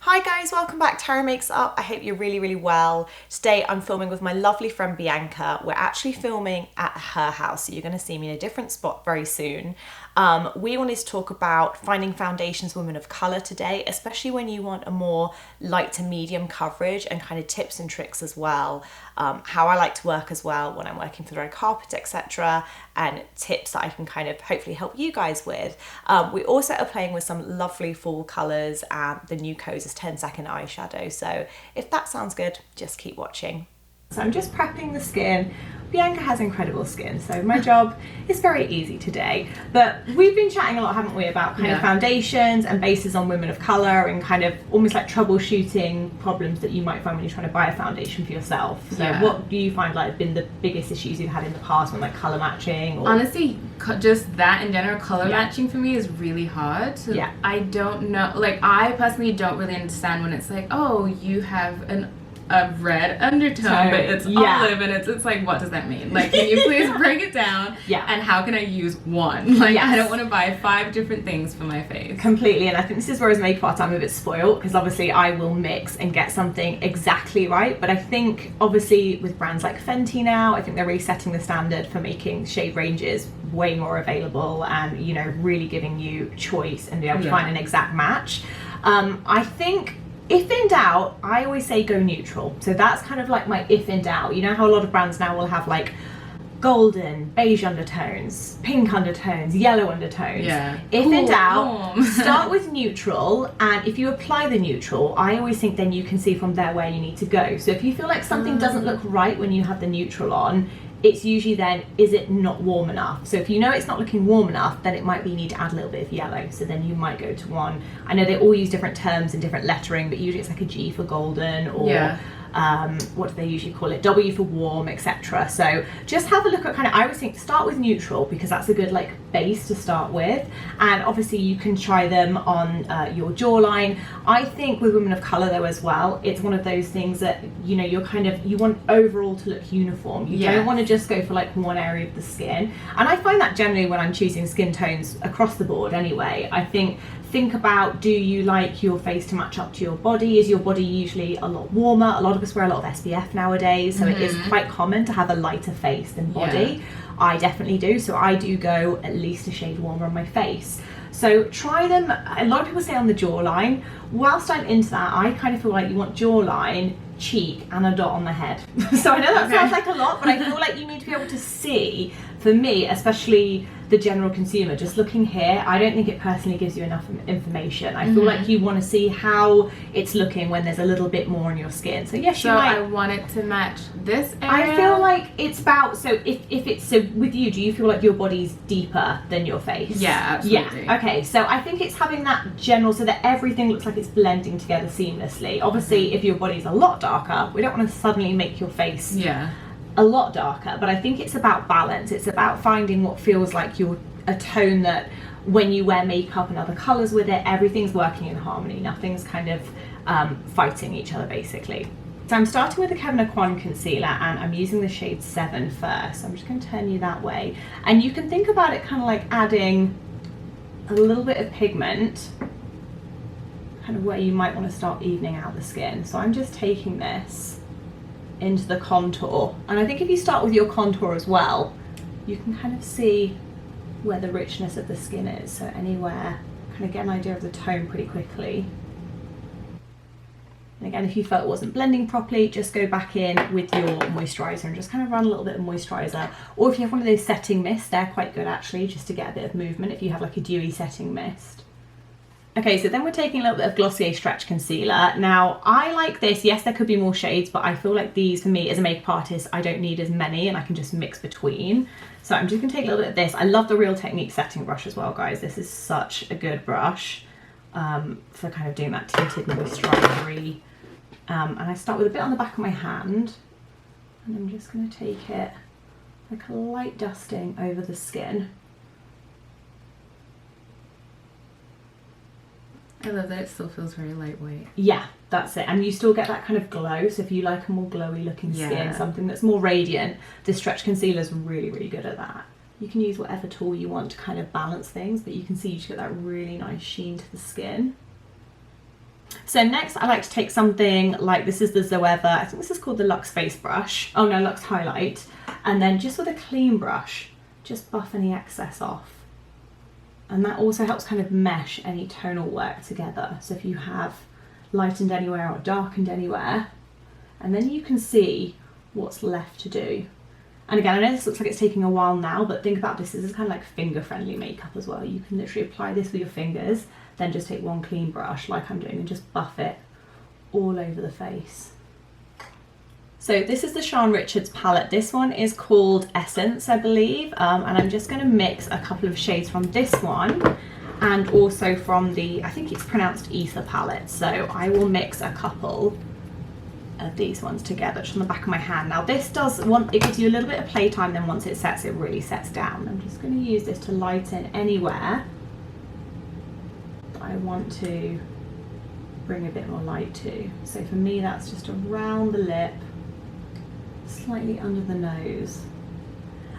Hi guys, welcome back to Tara Makes Up. I hope you're really well. Today I'm filming with my lovely friend Bianca. We're actually filming at her house, so you're going to see me in a different spot very soon. We wanted to talk about finding foundations for women of colour today, especially when you want a more light to medium coverage, and kind of tips and tricks as well. How I like to work as well when I'm working for the red carpet, etc., and tips that I can kind of hopefully help you guys with. We also are playing with some lovely fall colours, and the new codes is 10-second eyeshadow. So if that sounds good, just keep watching. So I'm just prepping the skin. Bianca has incredible skin, so my job is very easy today. But we've been chatting a lot, haven't we, about kind of foundations and bases on women of colour, and kind of almost like troubleshooting problems that you might find when you're trying to buy a foundation for yourself. So what do you find like been the biggest issues you've had in the past when like colour matching? Or... Honestly, just that in general, colour matching for me is really hard. So I don't know, like I personally don't really understand when it's like, oh, you have a red undertone, but it's olive, and it's like, what does that mean? Like, can you please break it down? And how can I use one? Like, I don't want to buy 5 different things for my face. Completely, and I think this is where as a makeup artist I'm a bit spoiled, because obviously I will mix and get something exactly right, but I think obviously with brands like Fenty now, I think they're really setting the standard for making shade ranges way more available, and you know, really giving you choice and be able to find an exact match. I think if in doubt, I always say go neutral. So that's kind of like my if in doubt. You know how a lot of brands now will have like golden, beige undertones, pink undertones, yellow undertones. If in doubt, start with neutral, and if you apply the neutral, I always think then you can see from there where you need to go. So if you feel like something doesn't look right when you have the neutral on, it's usually then, is it not warm enough? So if you know it's not looking warm enough, then it might be you need to add a little bit of yellow. So then you might go to one, I know they all use different terms and different lettering, but usually it's like a G for golden, or what do they usually call it? W for warm, etc. So just have a look at kind of, I always think start with neutral, because that's a good like base to start with. And obviously you can try them on your jawline. I think with women of colour though as well, it's one of those things that, you know, you're kind of, you want overall to look uniform. You don't want to just go for like one area of the skin. And I find that generally when I'm choosing skin tones across the board anyway, I think about, do you like your face to match up to your body? Is your body usually a lot warmer? A lot of us wear a lot of SPF nowadays, so it is quite common to have a lighter face than body. I definitely do, so I do go at least a shade warmer on my face. So try them. A lot of people say on the jawline. Whilst I'm into that, I kind of feel like you want jawline, cheek, and a dot on the head. So I know that sounds like a lot, but I feel like you need to be able to see, for me, especially the general consumer, just looking here, I don't think it personally gives you enough information. I feel like you want to see how it's looking when there's a little bit more on your skin. So yes, you might. I want it to match this area. I feel like it's about, so if it's, so with you, do you feel like your body's deeper than your face? Yeah, absolutely. Yeah, okay, so I think it's having that general, so that everything looks like it's blending together seamlessly. Obviously, if your body's a lot darker, we don't want to suddenly make your face a lot darker, but I think it's about balance. It's about finding what feels like you're a tone that when you wear makeup and other colours with it, everything's working in harmony. Nothing's kind of fighting each other basically. So I'm starting with the Kevyn Aucoin concealer, and I'm using the shade 7 first. So I'm just going to turn you that way, and you can think about it kind of like adding a little bit of pigment kind of where you might want to start evening out the skin. So I'm just taking this into the contour, and I think if you start with your contour as well, you can kind of see where the richness of the skin is. So anywhere, kind of get an idea of the tone pretty quickly. And again, if you felt it wasn't blending properly, just go back in with your moisturiser and just kind of run a little bit of moisturiser. Or if you have one of those setting mists, they're quite good actually, just to get a bit of movement if you have like a dewy setting mist. Okay, so then we're taking a little bit of Glossier Stretch Concealer. Now, I like this. Yes, there could be more shades, but I feel like these, for me, as a makeup artist, I don't need as many, and I can just mix between. So I'm just gonna take a little bit of this. I love the Real Technique setting brush as well, guys. This is such a good brush for kind of doing that tinted moisturizer-y. And I start with a bit on the back of my hand, and I'm just gonna take it like a light dusting over the skin. I love that it still feels very lightweight. Yeah, that's it. And you still get that kind of glow. So if you like a more glowy looking skin, something that's more radiant, the Stretch Concealer is really good at that. You can use whatever tool you want to kind of balance things, but you can see you just get that really nice sheen to the skin. So next I like to take something like, this is the Zoeva, I think this is called the Luxe Face Brush. Oh no, Luxe Highlight. And then just with a clean brush, just buff any excess off. And that also helps kind of mesh any tonal work together. So if you have lightened anywhere or darkened anywhere, and then you can see what's left to do. And again, I know this looks like it's taking a while now, but think about this is kind of like finger friendly makeup as well. You can literally apply this with your fingers, then just take one clean brush like I'm doing and just buff it all over the face. So this is the Sian Richards palette. This one is called Essence, I believe. And I'm just going to mix a couple of shades from this one and also from the, I think it's pronounced Ether palette. So I will mix a couple of these ones together just on the back of my hand. Now this it gives you a little bit of playtime, then once it sets, it really sets down. I'm just going to use this to lighten anywhere that I want to bring a bit more light to. So for me, that's just around the lip, slightly under the nose.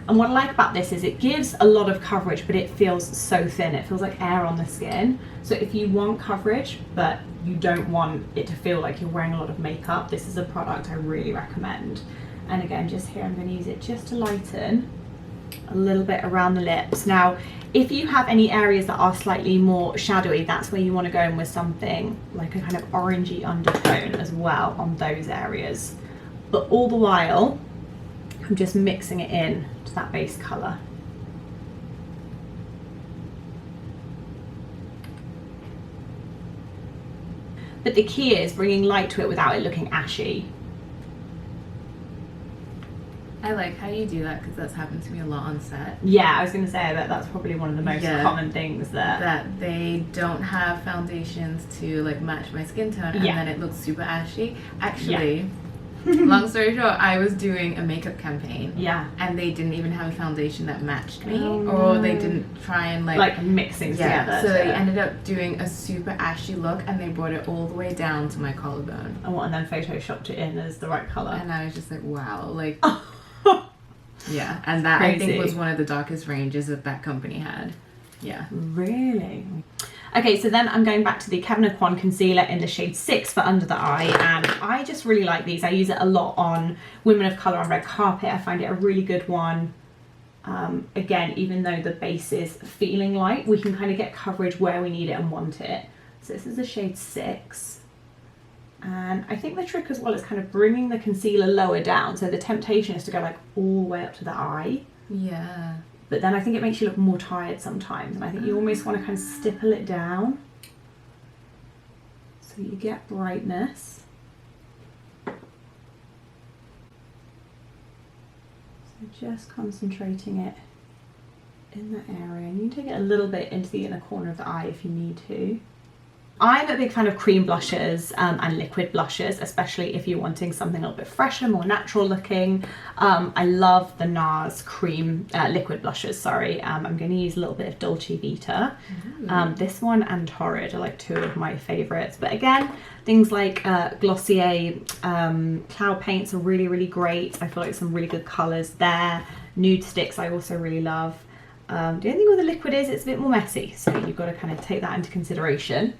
And what I like about this is it gives a lot of coverage, but it feels so thin. It feels like air on the skin. So if you want coverage, but you don't want it to feel like you're wearing a lot of makeup, this is a product I really recommend. And again, just here, I'm going to use it just to lighten a little bit around the lips. Now, if you have any areas that are slightly more shadowy, that's where you want to go in with something like a kind of orangey undertone as well on those areas. But all the while, I'm just mixing it in to that base colour. But the key is bringing light to it without it looking ashy. I like how you do that because that's happened to me a lot on set. Yeah, I was going to say that that's probably one of the most common things that they don't have foundations to like match my skin tone, and then it looks super ashy. Actually, long story short, I was doing a makeup campaign. Yeah. And they didn't even have a foundation that matched me, or they didn't try and like mix things together. So they ended up doing a super ashy look, and they brought it all the way down to my collarbone. And then photoshopped it in as the right colour. And I was just like, wow, like. Yeah, and that I think was one of the darkest ranges that company had. Yeah. Really? Okay, so then I'm going back to the Kevyn Aucoin concealer in the shade 6 for under the eye, and I just really like these. I use it a lot on women of colour on red carpet. I find it a really good one. Again, even though the base is feeling light, we can kind of get coverage where we need it and want it. So this is the shade 6. And I think the trick as well is kind of bringing the concealer lower down. So the temptation is to go like all the way up to the eye. Yeah. But then I think it makes you look more tired sometimes. And I think you almost want to kind of stipple it down so you get brightness. So just concentrating it in that area. And you can take it a little bit into the inner corner of the eye if you need to. I'm a big fan of cream blushes and liquid blushes, especially if you're wanting something a little bit fresher, more natural looking. I love the NARS cream liquid blushes, sorry. I'm going to use a little bit of Dolce Vita. This one and Torrid are like two of my favourites. But again, things like Glossier cloud paints are really, really great. I feel like some really good colours there. Nude sticks I also really love. The only thing with the liquid is it's a bit more messy, so you've got to kind of take that into consideration.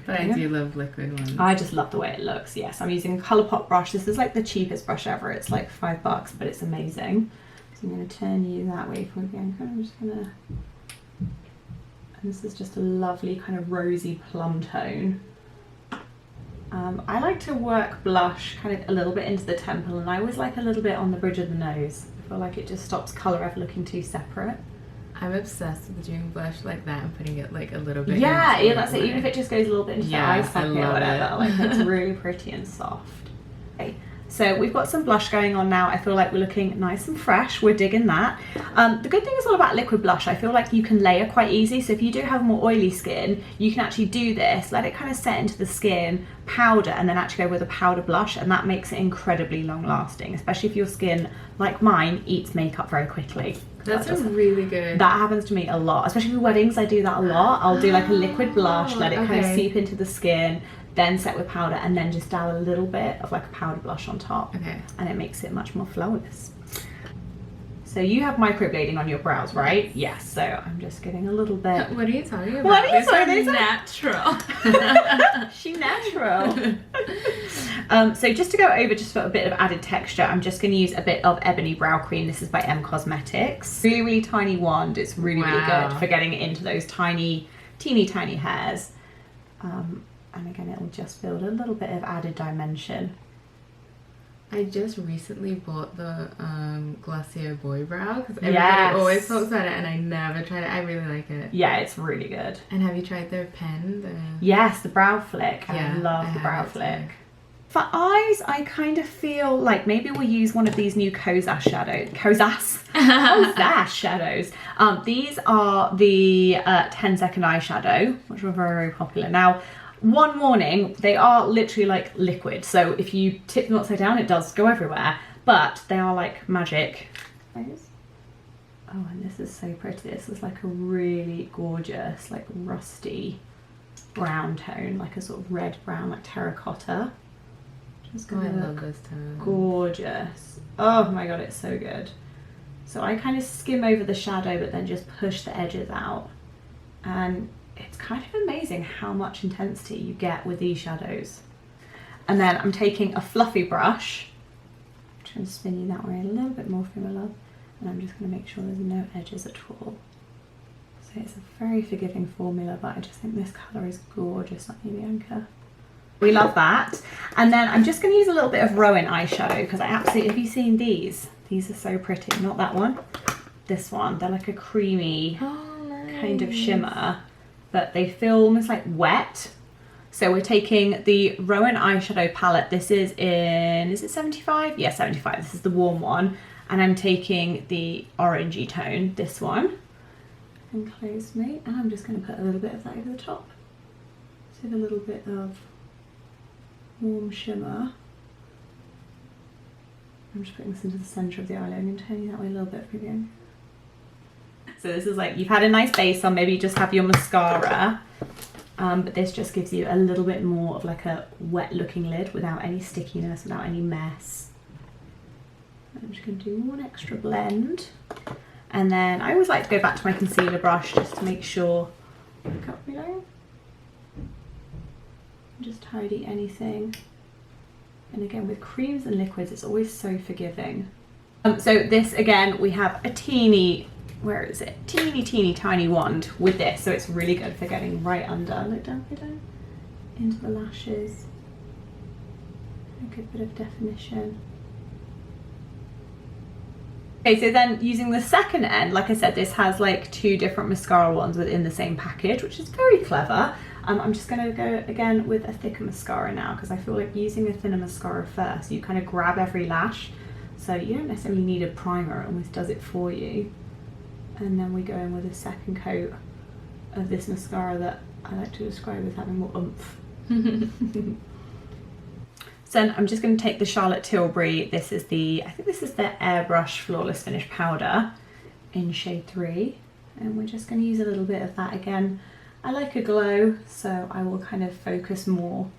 But I do love liquid ones. I just love the way it looks. Yes, I'm using a Colourpop brush. This is like the cheapest brush ever. It's like $5, but it's amazing. So I'm going to turn you that way from again. I'm just going to, and this is just a lovely kind of rosy plum tone. I like to work blush kind of a little bit into the temple, and I always like a little bit on the bridge of the nose. I feel like it just stops colour ever looking too separate. I'm obsessed with doing blush like that and putting it like a little bit. Yeah, that's it. Even if it just goes a little bit into the eye socket or whatever, like it's really pretty and soft. Okay, so we've got some blush going on now. I feel like we're looking nice and fresh. We're digging that. The good thing is all about liquid blush. I feel like you can layer quite easy. So if you do have more oily skin, you can actually do this. Let it kind of set into the skin, powder, and then actually go with a powder blush, and that makes it incredibly long lasting, especially if your skin, like mine, eats makeup very quickly. That's really good. That happens to me a lot, especially with weddings. I do that a lot. I'll do like a liquid blush, let it kind of seep into the skin, then set with powder, and then just add a little bit of like a powder blush on top. And it makes it much more flawless. So you have microblading on your brows, right? Yes. So I'm just getting a little bit. What are you talking about? What are you talking about? Natural. She natural. So just to go over, just for a bit of added texture, I'm just going to use a bit of Ebony Brow Cream. This is by M Cosmetics. Really, really tiny wand. It's really, really good for getting it into those tiny, teeny tiny hairs. And again, it will just build a little bit of added dimension. I just recently bought the Glossier Boy Brow because everybody always talks about it and I never tried it. I really like it. Yeah, it's really good. And have you tried their pen? Yes, the Brow Flick. I love the Brow Flick. For eyes, I kind of feel like maybe we'll use one of these new Kozas shadows. Kozas shadows. These are the 10-second eyeshadow, which are very, very popular. Now, one warning, they are literally like liquid. So if you tip them upside down, it does go everywhere. But they are like magic. Oh, and this is so pretty. This is like a really gorgeous, like rusty brown tone, like a sort of red brown, like terracotta. Just I love this tone. Gorgeous. Oh my god, it's so good. So I kind of skim over the shadow, but then just push the edges out. And it's kind of amazing how much intensity you get with these shadows. And then I'm taking a fluffy brush. I'm trying to spin you that way a little bit more for my love. And I'm just going to make sure there's no edges at all. So it's a very forgiving formula, but I just think this colour is gorgeous on you, Bianca. We love that. And then I'm just going to use a little bit of Rowan eyeshadow because I absolutely, have you seen these? These are so pretty. Not that one, this one. They're like a creamy kind of shimmer, but they feel almost like wet. So we're taking the Rowan eyeshadow palette. This is in, is it 75? Yeah, 75. This is the warm one. And I'm taking the orangey tone, this one. And close me. And I'm just going to put a little bit of that over the top. So a little bit of warm shimmer. I'm just putting this into the centre of the eyelid. I'm going to turn you that way a little bit for you. So this is like, you've had a nice base on, maybe you just have your mascara, but this just gives you a little bit more of like a wet looking lid without any stickiness, without any mess. I'm just going to do one extra blend. And then I always like to go back to my concealer brush just to make sure, look up below, just tidy anything. And again, with creams and liquids, it's always so forgiving. So this, again, we have a teeny, where is it? Teeny tiny wand with this. So it's really good for getting right under, look down, into the lashes. A good bit of definition. Okay, so then using the second end, like I said, this has like 2 different mascara wands within the same package, which is very clever. I'm just going to go again with a thicker mascara now because I feel like using a thinner mascara first, you kind of grab every lash. So you don't necessarily need a primer, it almost does it for you. And then we go in with a second coat of this mascara that I like to describe as having more oomph. So I'm just going to take the Charlotte Tilbury, this is the, I think this is the Airbrush Flawless Finish Powder in shade 3. And we're just going to use a little bit of that again. I like a glow, so I will kind of focus more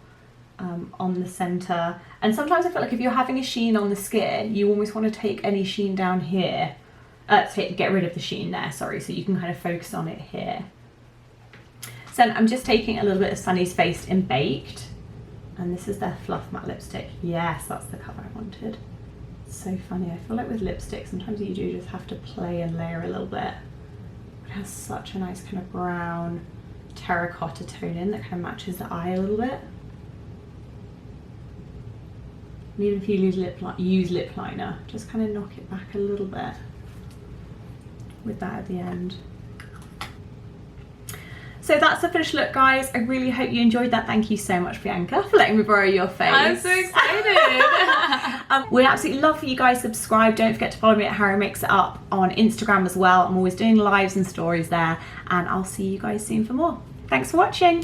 on the center. And sometimes I feel like if you're having a sheen on the skin, you almost want to take any sheen down here. Get rid of the sheen there, sorry, so you can kind of focus on it here. So I'm just taking a little bit of Sunny's Face in Baked, and this is their Fluff Matte Lipstick. Yes, that's the colour I wanted. It's so funny, I feel like with lipstick, sometimes you do just have to play and layer a little bit. It has such a nice kind of brown terracotta tone in that kind of matches the eye a little bit. And even if you use lip liner, just kind of knock it back a little bit with that at the end. So that's the finished look, guys. I really hope you enjoyed that. Thank you so much, Bianca, for letting me borrow your face. I'm so excited. We'd absolutely love for you guys to subscribe. Don't forget to follow me at Harry Makes It Up on Instagram as well. I'm always doing lives and stories there, and I'll see you guys soon for more. Thanks for watching.